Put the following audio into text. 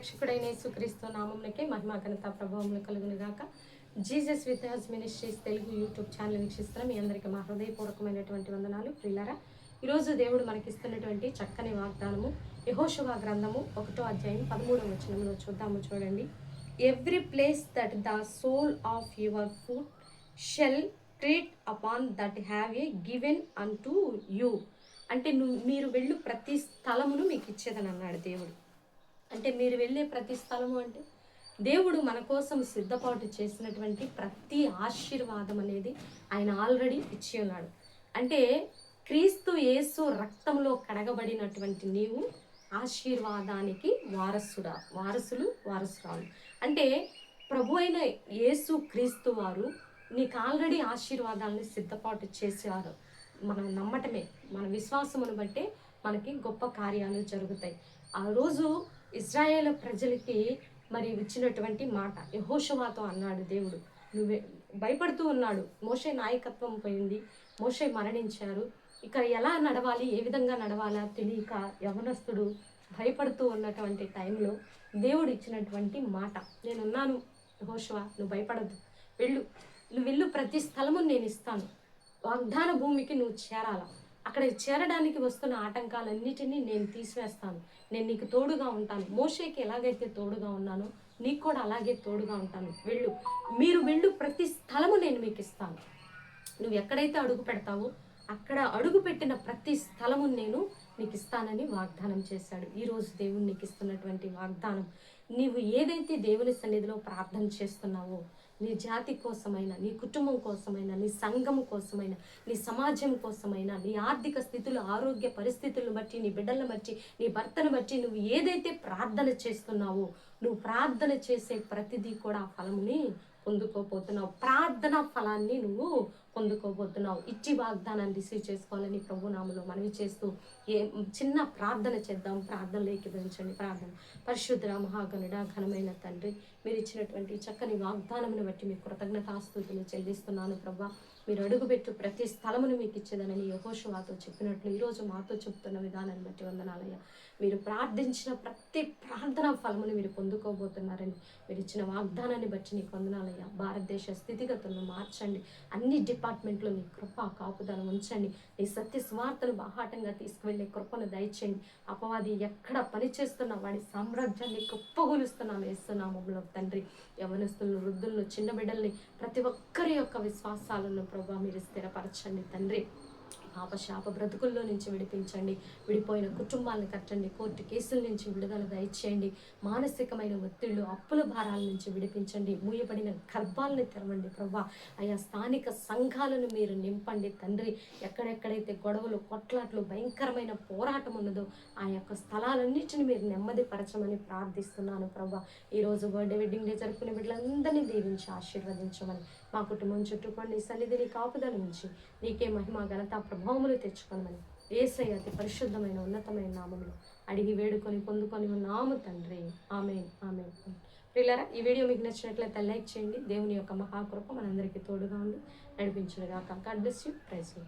రక్షకుడైన యేసుక్రీస్తు నామమునకే మహిమ ఘనత ప్రభావములు కలుగును గాక. Jesus with has ministries Telugu YouTube channel వీక్షిస్తున్న మీ అందరికీ మా హృదయపూర్వకమైనటువంటి వందనాలు. ప్రియులారా, ఈరోజు దేవుడు మనకిస్తున్నటువంటి చక్కని వాగ్దానము యెహోషువ గ్రంథము 1వ అధ్యాయం 13వ వచనంలో చూద్దాము. చూడండి. Every place that the sole of your foot shall tread upon that have I given unto you. అంటే మీరు వెళ్ళు ప్రతి స్థలమును మీకు ఇచ్చేదని అన్నాడు దేవుడు. అంటే మీరు వెళ్ళే ప్రతి స్థలము అంటే దేవుడు మన కోసం సిద్ధపాటు చేసినటువంటి ప్రతి ఆశీర్వాదం అనేది ఆయన ఆల్రెడీ ఇచ్చి ఉన్నాడు. అంటే క్రీస్తు యేసు రక్తంలో కడగబడినటువంటి నీవు ఆశీర్వాదానికి వారసురాలు. అంటే ప్రభు అయిన యేసు క్రీస్తు వారు నీకు ఆల్రెడీ ఆశీర్వాదాలని సిద్ధపాటు చేసేవారు. మనం నమ్మటమే, మన విశ్వాసమును బట్టే మనకి గొప్ప కార్యాలు జరుగుతాయి. ఆ రోజు ఇశ్రాయేలు ప్రజలకి మరి ఇచ్చినటువంటి మాట యెహోషువతో అన్నాడు దేవుడు. నువ్వే భయపడుతూ ఉన్నాడు. మోషే నాయకత్వం పోయింది, మోషే మరణించారు. ఇక ఎలా నడవాలి, ఏ విధంగా నడవాలా తెలియక యవనస్తుడు భయపడుతూ ఉన్నటువంటి టైంలో దేవుడు ఇచ్చినటువంటి మాట, నేనున్నాను యెహోషువ, నువ్వు భయపడద్దు, నువ్వు వెళ్ళు, ప్రతి స్థలము నేను ఇస్తాను, వాగ్దాన భూమికి నువ్వు చేరాలా, అక్కడ చేరడానికి వస్తున్న ఆటంకాలన్నిటినీ నేను తీసివేస్తాను, నేను నీకు తోడుగా ఉంటాను. మోషేకి ఎలాగైతే తోడుగా ఉన్నానో నీకు కూడా అలాగే తోడుగా ఉంటాను. మీరు వెళ్ళు, ప్రతి స్థలము నేను మీకు ఇస్తాను. నువ్వు ఎక్కడైతే అడుగు పెడతావో అక్కడ అడుగు పెట్టిన ప్రతి స్థలము నేను నీకు ఇస్తానని వాగ్దానం చేశాడు. ఈరోజు దేవుడు నీకు ఇస్తున్నటువంటి వాగ్దానం, నీవు ఏదైతే దేవుని సన్నిధిలో ప్రార్థన చేస్తున్నావో, నీ జాతి కోసమైనా, నీ కుటుంబం కోసమైనా, నీ సంఘము కోసమైనా, నీ సమాజం కోసమైనా, నీ ఆర్థిక స్థితులు, ఆరోగ్య పరిస్థితులను బట్టి, నీ బిడ్డలను బట్టి, నీ భర్తను బట్టి నువ్వు ఏదైతే ప్రార్థన చేస్తున్నావో, నువ్వు ప్రార్థన చేసే ప్రతిదీ కూడా ఆ ఫలముని పొందుకోబోతున్నావు. ప్రార్థన ఫలాన్ని నువ్వు పొందుకోబోతున్నావు. ఇచ్చి వాగ్దానాన్ని రిసీవ్ చేసుకోవాలని ప్రభునామములో మనవి చేస్తూ చిన్న ప్రార్థన చేద్దాం. ప్రార్థనలో ఏకీభవించండి. ప్రార్థన. పరిశుద్ధ మహాగణుడ, ఘనమైన తండ్రి, మీరు ఇచ్చినటువంటి చక్కని వాగ్దానమును బట్టి మీకు కృతజ్ఞతాస్తుతులు చెల్లిస్తున్నాను ప్రభా. మీరు అడుగుపెట్టు ప్రతి స్థలమును మీకు ఇచ్చేదనని యెహోషువతో చెప్పినట్లు ఈరోజు మాతో చెప్తున్న విధానాన్ని బట్టి వందనాలయ్యా. మీరు ప్రార్థించిన ప్రతి ప్రార్థన ఫలమును మీరు పొందుకోబోతున్నారని మీరు ఇచ్చిన వాగ్దానాన్ని బట్టి నీకు వందనాలయ్యా. భారతదేశ స్థితిగతులను మార్చండి. అన్ని డిపార్ట్మెంట్లో నీ కృప కాపుదల ఉంచండి. నీ సత్య స్వార్థను బాహాటంగా తీసుకువెళ్ళే కృపను దయచేయండి. అపవాది ఎక్కడ పనిచేస్తున్న వాడి సామ్రాజ్యాన్ని కుప్పగొలుస్తున్నాము వేస్తున్నాము తండ్రి. యవనస్తులను, వృద్ధులను, చిన్న బిడ్డల్ని, ప్రతి ఒక్కరి యొక్క విశ్వాసాలను ప్రభా మీరు స్థిరపరచండి తండ్రి. పాపశాప బ్రతుకుల్లో నుంచి విడిపించండి. విడిపోయిన కుటుంబాలను కట్టండి. కోర్టు కేసుల నుంచి విడుదల దయచేయండి. మానసికమైన ఒత్తిళ్లు, అప్పుల భారాల నుంచి విడిపించండి. మూయబడిన గర్భాలను తెరవండి ప్రభా. ఆయా స్థానిక సంఘాలను మీరు నింపండి తండ్రి. ఎక్కడెక్కడైతే గొడవలు, కొట్లాట్లు, భయంకరమైన పోరాటం ఉన్నదో ఆ యొక్క స్థలాలన్నింటినీ మీరు నెమ్మదిపరచమని ప్రార్థిస్తున్నాను ప్రభా. ఈరోజు బర్త్డే, వెడ్డింగ్ డే జరుపుకునే బిడ్డలందరినీ దీవించి ఆశీర్వదించమని, మా కుటుంబం చుట్టుకొని నీ సన్నిధిని కాపుదల నుంచి నీకే మహిమ, ఘనత, ప్రభావములు తెచ్చుకోమని యేసయ్య అతి పరిశుద్ధమైన ఉన్నతమైన నామములో అడిగి వేడుకొని పొందుకొని ఉన్నాము తండ్రి. ఆమేన్, ఆమేన్. ప్రియులారా, ఈ వీడియో మీకు నచ్చినట్లయితే లైక్ చేయండి. దేవుని యొక్క మహాకృప మనందరికీ తోడుగా ఉండి నడిపించునుగాక. God bless you. Praise you.